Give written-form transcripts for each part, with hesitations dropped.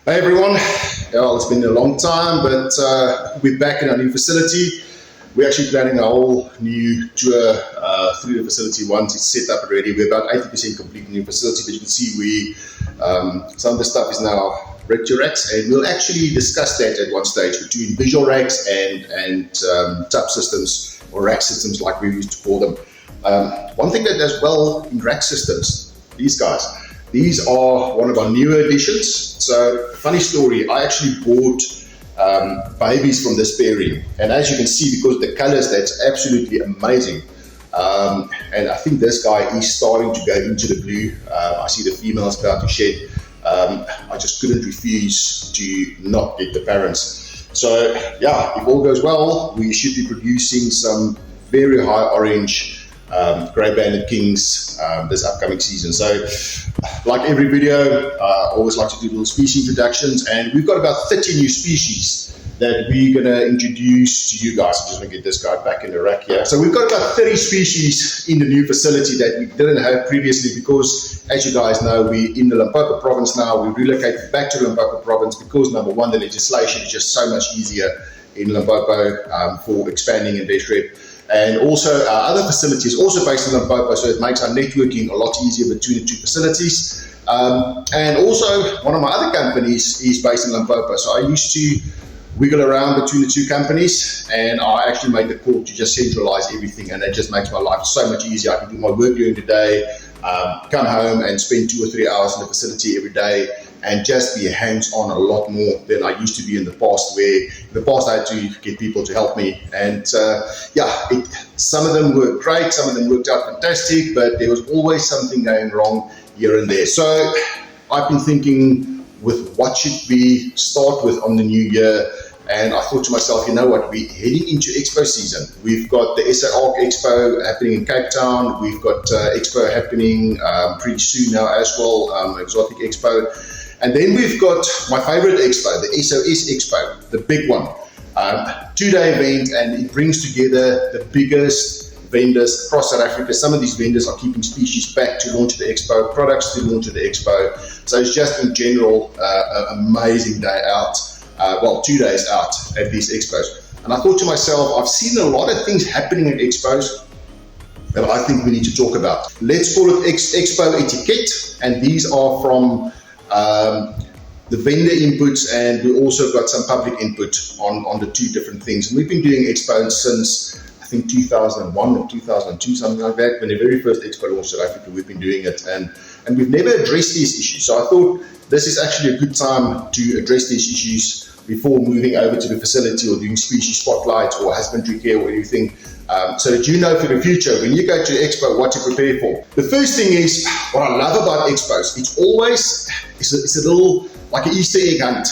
Hey everyone, well, it's been a long time, but we're back in our new facility. We're actually planning a whole new tour through the facility once it's set up already. We're about 80% complete in the new facility, but you can see some of the stuff is now ready to racks, and we'll actually discuss that at one stage between visual racks and tub systems or rack systems like we used to call them. One thing that does well in rack systems, these guys. These are one of our newer additions. So, funny story, I actually bought babies from this pairing. And as you can see, because of the colors, that's absolutely amazing. And I think this guy is starting to go into the blue. I see the females about to shed. I just couldn't refuse to not get the parents. So, yeah, if all goes well, we should be producing some very high orange grey banded kings this upcoming season. So like every video, I always like to do little species introductions, and we've got about 30 new species that we're going to introduce to you guys. I'm just going to get this guy back in the rack here. So we've got about 30 species in the new facility that we didn't have previously because, as you guys know, we're in the Limpopo province now. We relocated back to the Limpopo province because, number one, the legislation is just so much easier in Limpopo for expanding Invesrep. And also our other facility is also based in Limpopo, so it makes our networking a lot easier between the two facilities. And also one of my other companies is based in Limpopo, so I used to wiggle around between the two companies, and I actually made the call to just centralize everything, and it just makes my life so much easier. I can do my work during the day, come home and spend 2 or 3 hours in the facility every day, and just be hands-on a lot more than I used to be in the past, where in the past I had to get people to help me. And some of them worked great, some of them worked out fantastic, but there was always something going wrong here and there. So I've been thinking with what should we start with on the new year, and I thought to myself, you know what, we're heading into Expo season. We've got the SA ARC Expo happening in Cape Town. We've got Expo happening pretty soon now as well, Exotic Expo. And then we've got my favorite expo, the SOS Expo, the big one. 2-day event, and it brings together the biggest vendors across South Africa. Some of these vendors are keeping species back to launch the expo, products to launch at the expo. So it's just in general an amazing day out, 2 days out at these expos. And I thought to myself, I've seen a lot of things happening at expos that I think we need to talk about. Let's call it Expo Étiquette, and these are from the vendor inputs, and we also got some public input on the two different things. And we've been doing Expo since I think 2001 or 2002, something like that. When the very first Expo launched in South Africa, we've been doing it, and we've never addressed these issues. So I thought this is actually a good time to address these issues before moving over to the facility or doing species spotlight or husbandry care or anything. So that you know for the future, when you go to Expo, what to prepare for. The first thing is, what I love about Expos, it's a little like an Easter egg hunt.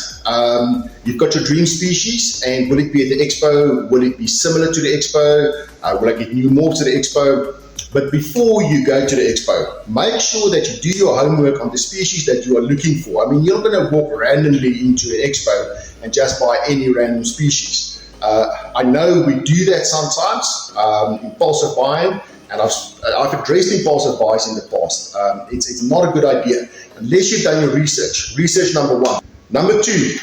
You've got your dream species, and will it be at the Expo? Will it be similar to the Expo? Will I get new morphs at the Expo? But before you go to the Expo, make sure that you do your homework on the species that you are looking for. I mean, you're not going to walk randomly into an Expo and just buy any random species. I know we do that sometimes, impulsive buying, and I've addressed impulsive buys in the past. It's not a good idea unless you've done your research. Research number one. Number two,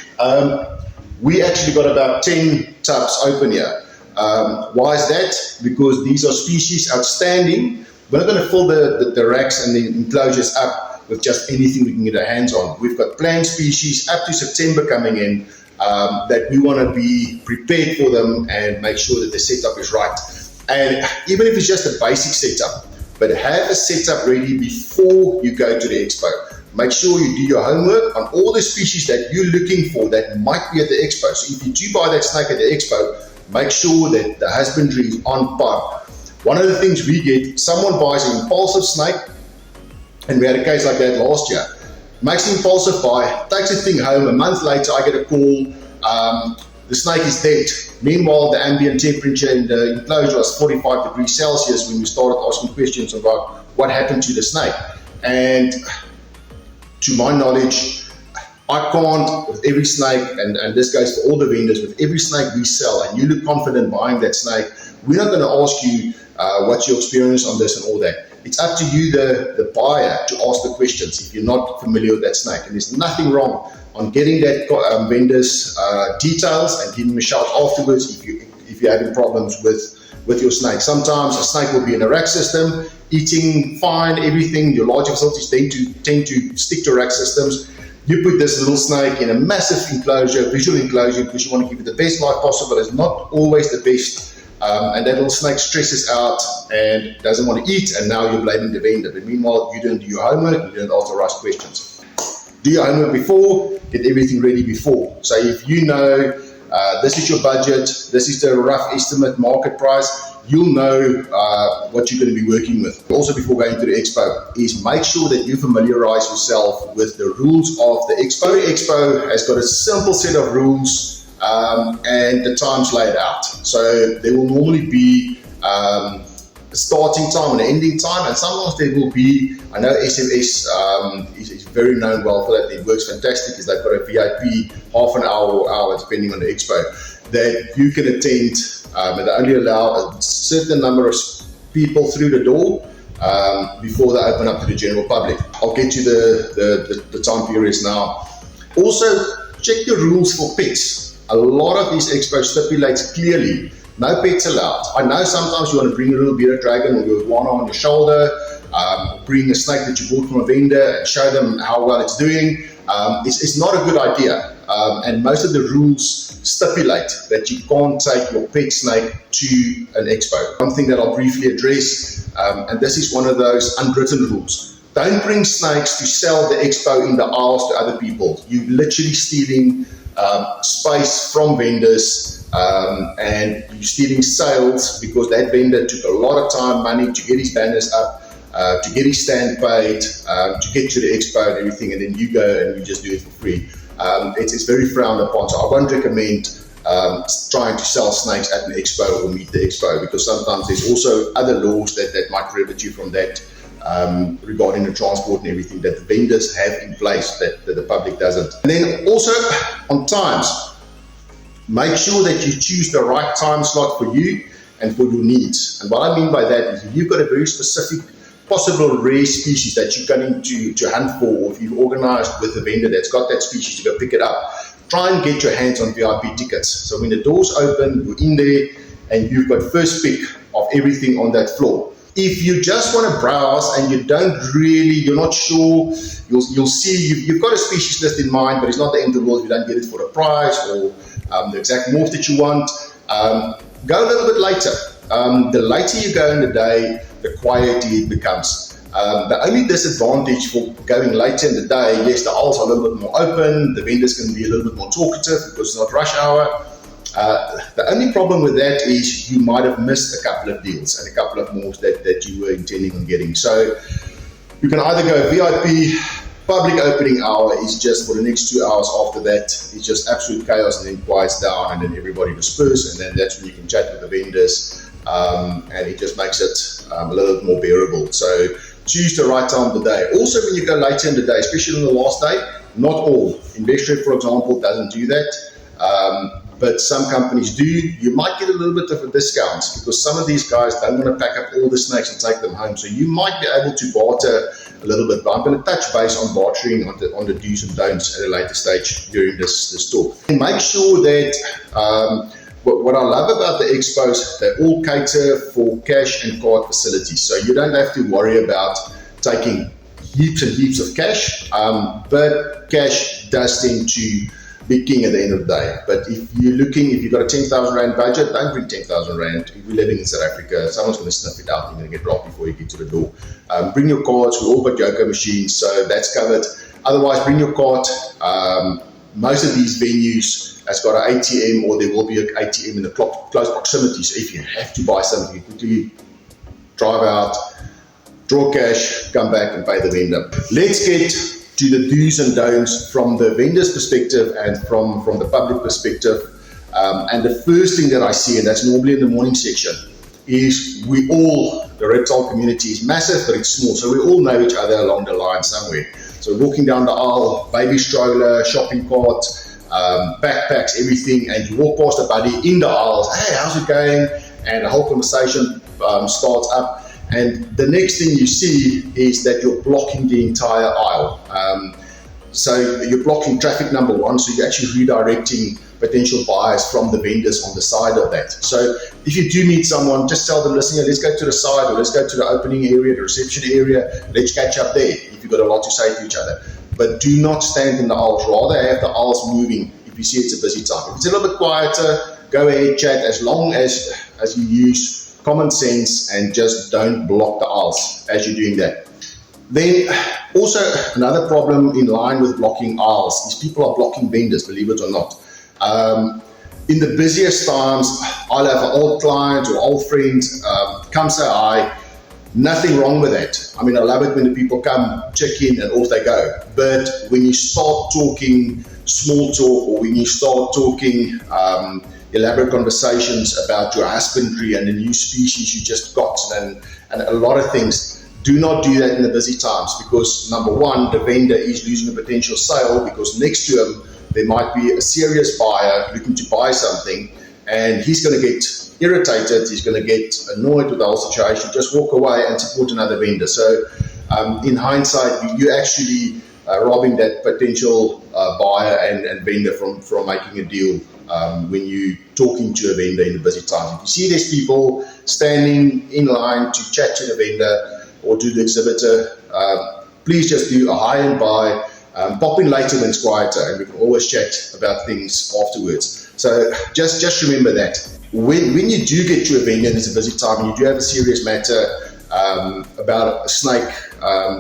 we actually got about 10 tubs open here. Why is that? Because these are species outstanding. We're not going to fill the racks and the enclosures up with just anything we can get our hands on. We've got planned species up to September coming in, that we want to be prepared for them and make sure that the setup is right. And even if it's just a basic setup, but have a setup ready before you go to the expo. Make sure you do your homework on all the species that you're looking for that might be at the expo. So if you do buy that snake at the expo, make sure that the husbandry is on par. One of the things we get, someone buys an impulsive snake, and we had a case like that last year. Makes an impulsive buy, takes the thing home. A month later, I get a call. The snake is dead. Meanwhile, the ambient temperature in the enclosure was 45 degrees Celsius when we started asking questions about what happened to the snake. And to my knowledge, I can't, with every snake, and this goes for all the vendors, with every snake we sell, and you look confident buying that snake, we're not going to ask you what's your experience on this and all that. It's up to you, the buyer, to ask the questions if you're not familiar with that snake. And there's nothing wrong on getting that vendor's details and giving him a shout afterwards if you're having problems with your snake. Sometimes a snake will be in a rack system, eating fine, everything. Your larger facilities tend to stick to rack systems. You put this little snake in a massive enclosure, visual enclosure, because you want to give it the best life possible. It's not always the best. And that little snake stresses out and doesn't want to eat, and now you're blaming the vendor. But meanwhile, you didn't do your homework, you didn't ask the right questions. Do your homework before, get everything ready before. So if you know this is your budget, this is the rough estimate market price, you'll know what you're going to be working with. Also, before going to the expo, is make sure that you familiarize yourself with the rules of the expo. The expo has got a simple set of rules and the time's laid out. So there will normally be a starting time and an ending time, and sometimes there will be, I know SMS is very known well for that. It works fantastic because they've got a VIP half an hour or hour, depending on the expo, that you can attend, and they only allow a certain number of people through the door before they open up to the general public. I'll get you the time periods now. Also, check the rules for pets. A lot of these expos stipulates clearly, no pets allowed. I know sometimes you want to bring a little bearded dragon or your iguana on your shoulder, bring a snake that you bought from a vendor and show them how well it's doing. It's not a good idea. And most of the rules stipulate that you can't take your pet snake to an expo. One thing that I'll briefly address, and this is one of those unwritten rules. Don't bring snakes to sell the expo in the aisles to other people. You're literally stealing space from vendors, and you're stealing sales because that vendor took a lot of time, money to get his banners up, to get his stand paid, to get to the expo and everything, and then you go and you just do it for free. It's very frowned upon, so I won't recommend trying to sell snakes at an expo or meet the expo, because sometimes there's also other laws that might prohibit you from that, regarding the transport and everything that the vendors have in place that the public doesn't. And then also on times, make sure that you choose the right time slot for you and for your needs. And what I mean by that is if you've got a very specific possible rare species that you're going to hunt for, or if you've organized with a vendor that's got that species to go pick it up, try and get your hands on VIP tickets. So when the doors open, you're in there and you've got first pick of everything on that floor. If you just want to browse and you don't really, you're not sure, you'll see you've got a species list in mind, but it's not the end of the world if you don't get it for the price or the exact morph that you want. Go a little bit later. The later you go in the day, the quieter it becomes. The only disadvantage for going later in the day, yes, the aisles are a little bit more open, the vendors can be a little bit more talkative because it's not rush hour. The only problem with that is you might have missed a couple of deals and a couple of morphs that you were intending on getting. So you can either go VIP, public opening hour is just for the next 2 hours. After that, it's just absolute chaos, and then quiets down, and then everybody disperses, and then that's when you can chat with the vendors, and it just makes it a little bit more bearable. So choose the right time of the day. Also, when you go later in the day, especially on the last day, not all. Invesrep, for example, doesn't do that. But some companies do. You might get a little bit of a discount because some of these guys don't want to pack up all the snakes and take them home. So you might be able to barter a little bit, but I'm going to touch base on bartering on the do's and don'ts at a later stage during this talk. And make sure that what I love about the expos, they all cater for cash and card facilities. So you don't have to worry about taking heaps and heaps of cash, but cash does tend to be king at the end of the day. But if you've got a 10,000 Rand budget, don't bring 10,000 Rand. If we're living in South Africa, someone's going to sniff it out and you're going to get blocked before you get to the door. Bring your cards. We all got Yoko machines, so that's covered. Otherwise, bring your card. Most of these venues has got an ATM, or there will be an ATM in the close proximity. So if you have to buy something, you quickly drive out, draw cash, come back and pay the vendor. Let's get to the do's and don'ts from the vendor's perspective and from the public perspective. And the first thing that I see, and that's normally in the morning section, is the reptile community is massive, but it's small. So we all know each other along the line somewhere. So walking down the aisle, baby stroller, shopping cart, backpacks, everything, and you walk past a buddy in the aisles, hey, how's it going? And the whole conversation starts up. And the next thing you see is that you're blocking the entire aisle. So you're blocking traffic, number one, so you're actually redirecting potential buyers from the vendors on the side of that. So if you do meet someone, just tell them, listen, let's go to the side, or let's go to the opening area, the reception area, let's catch up there if you've got a lot to say to each other. But do not stand in the aisles, rather have the aisles moving if you see it's a busy time. If it's a little bit quieter, go ahead, chat, as long as you use common sense and just don't block the aisles as you're doing that. Then also another problem in line with blocking aisles is people are blocking vendors, believe it or not. In the busiest times, I'll have an old client or old friend come say hi. Nothing wrong with that. I mean, I love it when the people come, check in, and off they go. But when you start talking small talk, or when you start talking elaborate conversations about your husbandry and the new species you just got, and a lot of things, do not do that in the busy times, because number one, the vendor is losing a potential sale because next to him there might be a serious buyer looking to buy something, and he's going to get irritated, he's going to get annoyed with the whole situation, just walk away and support another vendor. So in hindsight, you're actually robbing that potential buyer and vendor from making a deal when you're talking to a vendor in the busy times. If you see there's people standing in line to chat to the vendor or to the exhibitor, please just do a hi and bye. Pop in later when it's quieter, and we can always chat about things afterwards. So just remember that. When you do get to a vendor and it's a busy time and you do have a serious matter about a snake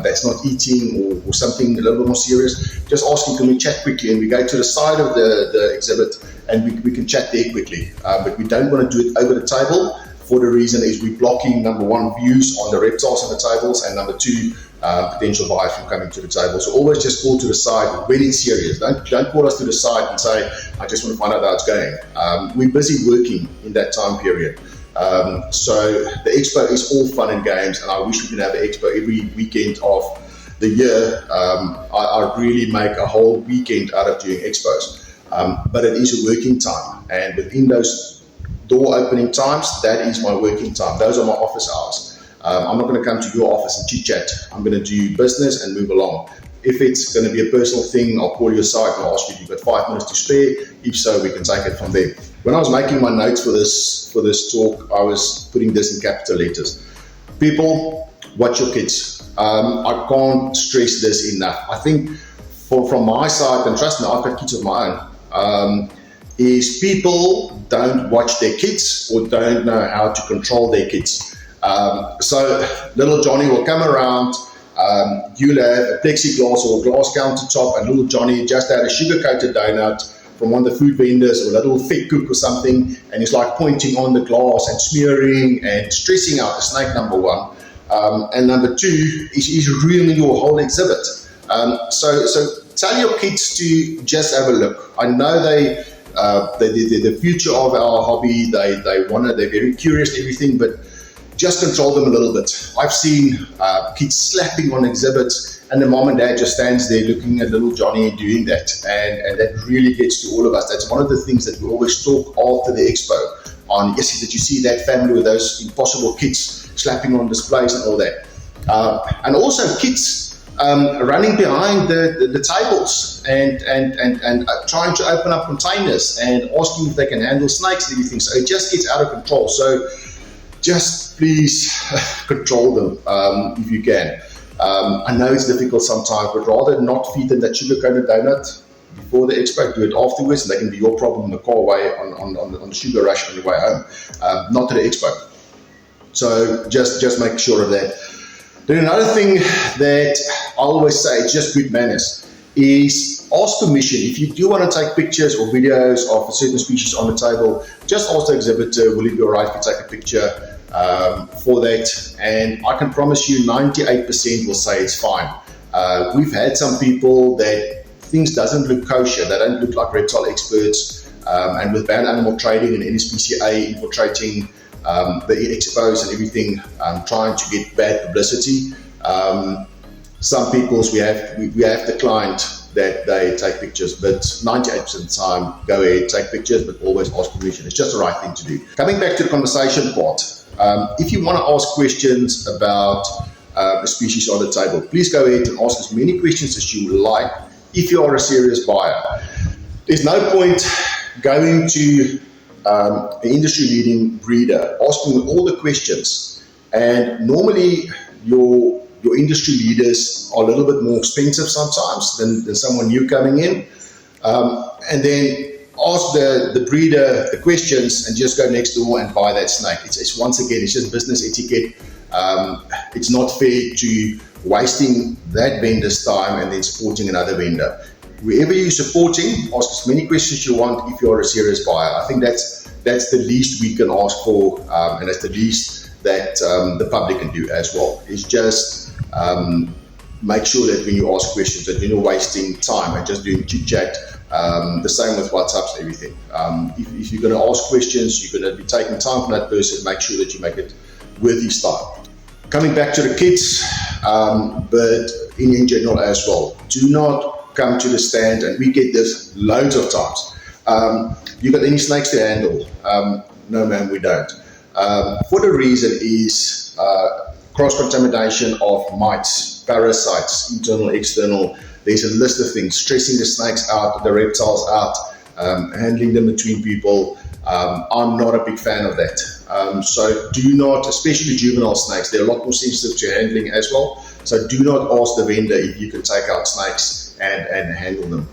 that's not eating or something a little bit more serious, just ask him, can we chat quickly? And we go to the side of the exhibit and we can chat there quickly. But we don't want to do it over the table, for the reason is we're blocking, number one, views on the reptiles on the tables, and number two, potential buyers from coming to the table. So always just call to the side when it's serious. Don't call us to the side and say, I just want to find out how it's going. We're busy working in that time period. So the Expo is all fun and games, and I wish we could have an Expo every weekend of the year. I really make a whole weekend out of doing Expos. But it is a working time, and within those door opening times, that is my working time. Those are my office hours. I'm not going to come to your office and chit chat. I'm going to do business and move along. If it's going to be a personal thing, I'll call you aside and ask you if you've got 5 minutes to spare. If so, we can take it from there. When I was making my notes for this talk, I was putting this in capital letters. People, watch your kids. I can't stress this enough. I think from my side, and trust me, I've got kids of my own, is people don't watch their kids or don't know how to control their kids. So little Johnny will come around, you'll have a plexiglass or a glass countertop, and little Johnny just had a sugar-coated donut from one of the food vendors or a little fake cook or something, and he's like pointing on the glass and smearing and stressing out the snake, number one. And number two, is ruining your whole exhibit. So tell your kids to just have a look. I know they're the future of our hobby. They're very curious and everything, but just control them a little bit. I've seen kids slapping on exhibits, and the mom and dad just stands there looking at little Johnny doing that, and that really gets to all of us. That's one of the things that we always talk after the Expo on. Yes, did you see that family with those impossible kids slapping on displays and all that? And also kids running behind the tables and trying to open up containers and asking if they can handle snakes and everything. So it just gets out of control. So just please control them if you can. I know it's difficult sometimes, but rather not feed them that sugar-coated donut before the Expo. Do it afterwards, and they can be your problem in the car way on the sugar rush on the way home, not to the Expo. So just make sure of that. Then another thing that I always say, it's just good manners, is ask permission. If you do want to take pictures or videos of a certain species on the table, just ask the exhibitor, will it be alright if you take a picture for that? And I can promise you 98% will say it's fine. We've had some people that things doesn't look kosher, they don't look like reptile experts, and with banned animal trading and NSPCA infiltrating the expos and everything, trying to get bad publicity. Some people, we have declined that they take pictures, but 98% of the time, go ahead, take pictures, but always ask permission. It's just the right thing to do. Coming back to the conversation part, if you want to ask questions about a species on the table, please go ahead and ask as many questions as you would like. if you are a serious buyer. There's no point going to an industry leading breeder, asking all the questions, and normally your industry leaders are a little bit more expensive sometimes than someone new coming in, and then ask the breeder the questions and just go next door and buy that snake. It's once again, it's just business etiquette. It's not fair to wasting that vendor's time and then supporting another vendor. Wherever you're supporting, ask as many questions you want if you're a serious buyer. I think that's the least we can ask for, and that's the least that the public can do as well. It's just make sure that when you ask questions that you're not wasting time and just doing chit chat. The same with WhatsApps and everything. If you're going to ask questions, you're going to be taking time from that person. Make sure that you make it worth his time. Coming back to the kids, but in general as well, do not come to the stand, and we get this loads of times. You got any snakes to handle? No, ma'am, we don't. For the reason is cross-contamination of mites, parasites, internal, external. There's a list of things, stressing the snakes out, the reptiles out, handling them between people. I'm not a big fan of that. So do not, especially juvenile snakes, they're a lot more sensitive to handling as well. So do not ask the vendor if you can take out snakes and handle them.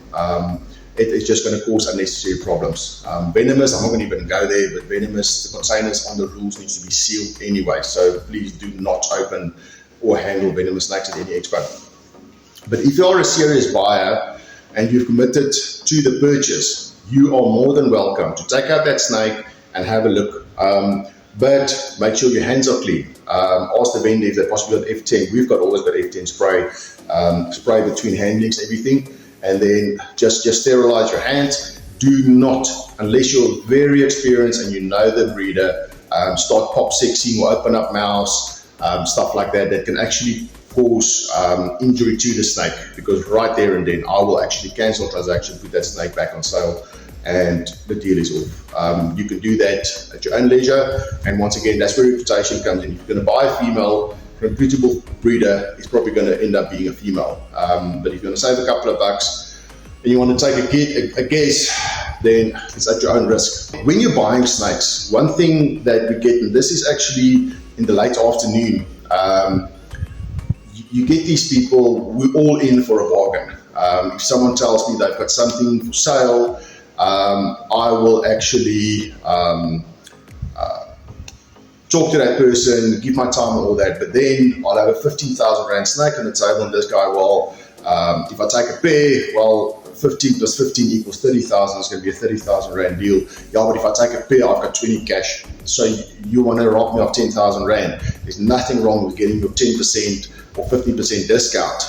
It's just going to cause unnecessary problems. Venomous, I'm not going to even go there, but venomous, the containers on the rules need to be sealed anyway. So please do not open or handle venomous snakes at any expo. But if you are a serious buyer and you've committed to the purchase, you are more than welcome to take out that snake and have a look. But make sure your hands are clean. Ask the vendor if they possibly got F10. We've always got F10 spray, spray between handlings, everything, and then just sterilize your hands. Do not, unless you're very experienced and you know the breeder, start pop sexing or open up mouths, stuff like that can actually cause injury to the snake, because right there and then I will actually cancel transaction, put that snake back on sale, and the deal is off. You can do that at your own leisure, and once again, that's where reputation comes in. If you're going to buy a female, a reputable breeder, it's probably going to end up being a female. But if you're going to save a couple of bucks and you want to take a guess, then it's at your own risk. When you're buying snakes, one thing that we get, and this is actually in the late afternoon, you get these people, we're all in for a bargain. If someone tells me they've got something for sale, I will actually talk to that person, give my time and all that, but then I'll have a 15,000 Rand snake on the table, and this guy, well, if I take a pair, well, 15 plus 15 equals 30,000, it's going to be a 30,000 Rand deal. Yeah, but if I take a pair, I've got 20 cash. So you want to rob me of 10,000 Rand. There's nothing wrong with getting your 10% or 15% discount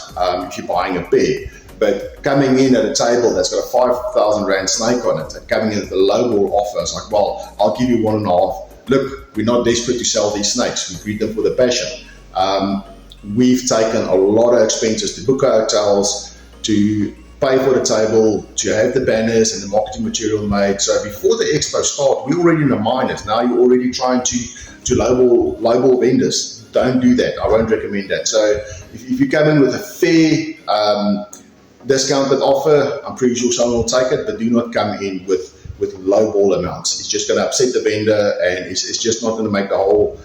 if you're buying a pair. But coming in at a table that's got a 5,000 Rand snake on it, and coming in at the lowball offer, it's like, well, I'll give you 1.5. Look, we're not desperate to sell these snakes. We breed them for the passion. We've taken a lot of expenses to book our hotels, to pay for the table, to have the banners and the marketing material made. So before the expo starts, we're already in the minus. Now you're already trying to lowball vendors. Don't do that. I won't recommend that. So if you come in with a fair discounted offer, I'm pretty sure someone will take it, but do not come in with lowball amounts. It's just going to upset the vendor, and it's just not going to make the whole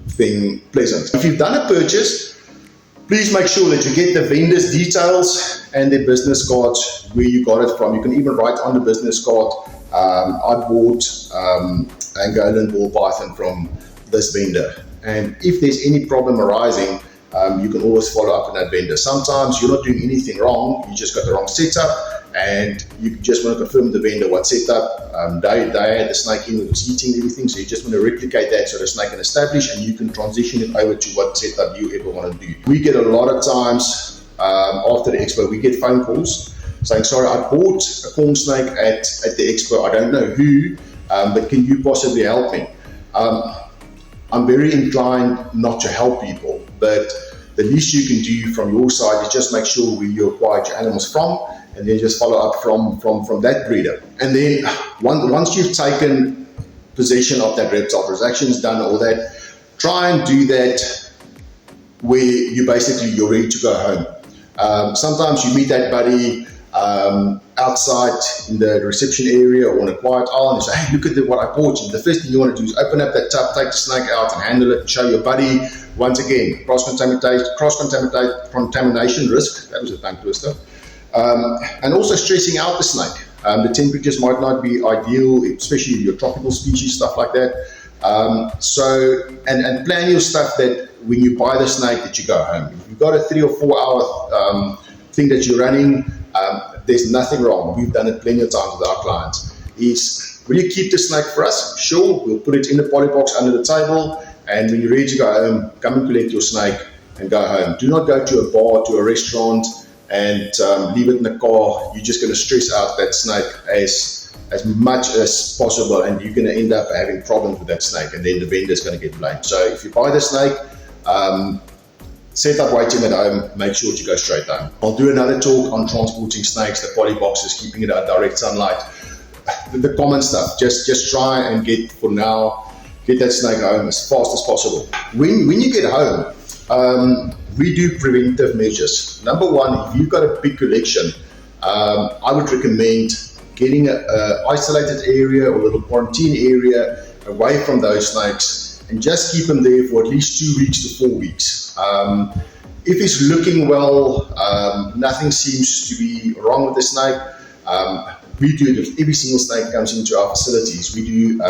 thing pleasant. If you've done a purchase, please make sure that you get the vendor's details and their business cards, where you got it from. You can even write on the business card, I bought Angolan ball python from this vendor. And if there's any problem arising, you can always follow up with that vendor. Sometimes you're not doing anything wrong, you just got the wrong setup, and you just want to confirm with the vendor what setup. They had the snake in, it was eating everything, so you just want to replicate that so the snake can establish, and you can transition it over to what setup you ever want to do. We get a lot of times after the expo, we get phone calls saying, sorry, I bought a corn snake at the expo, I don't know who, but can you possibly help me? I'm very inclined not to help people, but the least you can do from your side is just make sure where you acquired your animals from, and then just follow up from that breeder. And then once you've taken possession of that reptile, transactions done, all that, try and do that where you're ready to go home. Sometimes you meet that buddy outside in the reception area or on a quiet aisle, and you say, hey, look at what I bought you. The first thing you want to do is open up that tub, take the snake out and handle it and show your buddy. Once again, cross-contamination risk. That was a tongue twister. And also stressing out the snake. The temperatures might not be ideal, especially your tropical species, stuff like that. And plan your stuff that when you buy the snake that you go home. If you've got a 3 or 4 hour thing that you're running, there's nothing wrong. We've done it plenty of times with our clients. Will you keep the snake for us? Sure, we'll put it in the poly box under the table, and when you're ready to go home, come and collect your snake and go home. Do not go to a bar, to a restaurant, and leave it in the car. You're just going to stress out that snake as much as possible, and you're going to end up having problems with that snake, and then the vendor's going to get blamed. So if you buy the snake, set up waiting at home, make sure to go straight home. I'll do another talk on transporting snakes, the poly boxes, keeping it out direct sunlight, the common stuff. Just try and get that snake home as fast as possible. When you get home, we do preventive measures. Number one, if you've got a big collection, I would recommend getting an isolated area or a little quarantine area away from those snakes, and just keep them there for at least 2 weeks to 4 weeks. If it's looking well, nothing seems to be wrong with the snake, we do it with every single snake that comes into our facilities. We do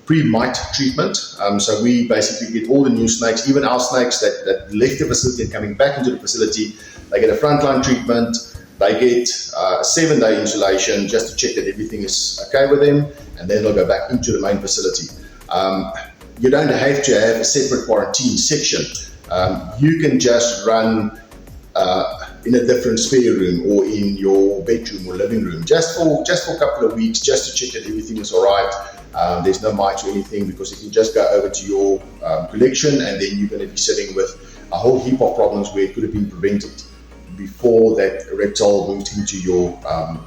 pre-mite treatment. So we basically get all the new snakes, even our snakes that left the facility and coming back into the facility, they get a frontline treatment. They get a 7-day insulation just to check that everything is okay with them, and then they'll go back into the main facility. You don't have to have a separate quarantine section. You can just run in a different spare room or in your bedroom or living room just for a couple of weeks, just to check that everything is all right. There's no mites or anything, because you can just go over to your collection, and then you're going to be sitting with a whole heap of problems where it could have been prevented before that reptile moved into your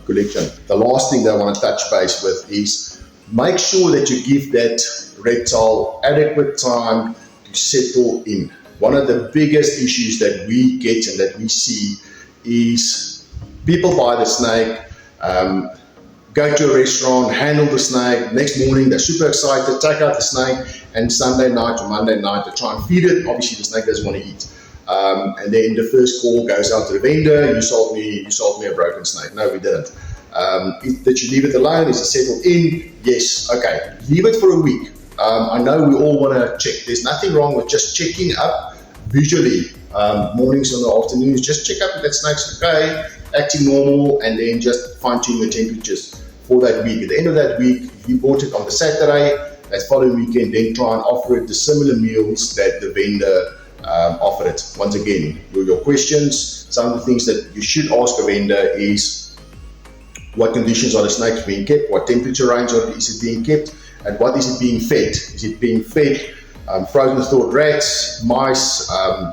collection. The last thing that I want to touch base with is make sure that you give that reptile adequate time to settle in. One of the biggest issues that we get and that we see is people buy the snake, go to a restaurant, handle the snake. Next morning, they're super excited, take out the snake, and Sunday night or Monday night, they try and feed it. Obviously, the snake doesn't want to eat. And then the first call goes out to the vendor, you sold me a broken snake. No, we didn't. Did you leave it alone? Is it settled in? Yes. Okay. Leave it for a week. I know we all want to check. There's nothing wrong with just checking up visually, mornings and afternoons. Just check up if that snake's okay, acting normal, and then just fine-tune the temperatures for that week. At the end of that week, if you bought it on the Saturday, that following weekend, then try and offer it the similar meals that the vendor offered it. Once again, your questions, some of the things that you should ask a vendor is, what conditions are the snakes being kept? What temperature range is it being kept? And what is it being fed? Is it being fed frozen thawed rats, mice,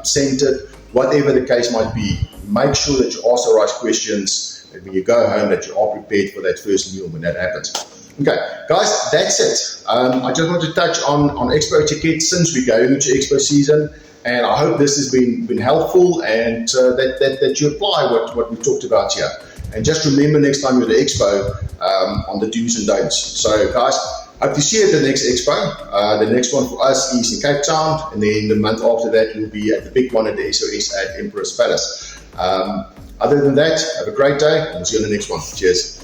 scented, whatever the case might be? Make sure that you ask the right questions, and when you go home that you are prepared for that first meal when that happens. Okay, guys, that's it. I just want to touch on Expo Etiquette since we're going into Expo season, and I hope this has been helpful, and that you apply what we talked about here. And just remember next time you're at the Expo on the do's and don'ts. So guys, hope to see you at the next Expo. The next one for us is in Cape Town, and then the month after that we'll be at the big one at the SOS at Emperor's Palace. Other than that, have a great day, and we'll see you on the next one. Cheers.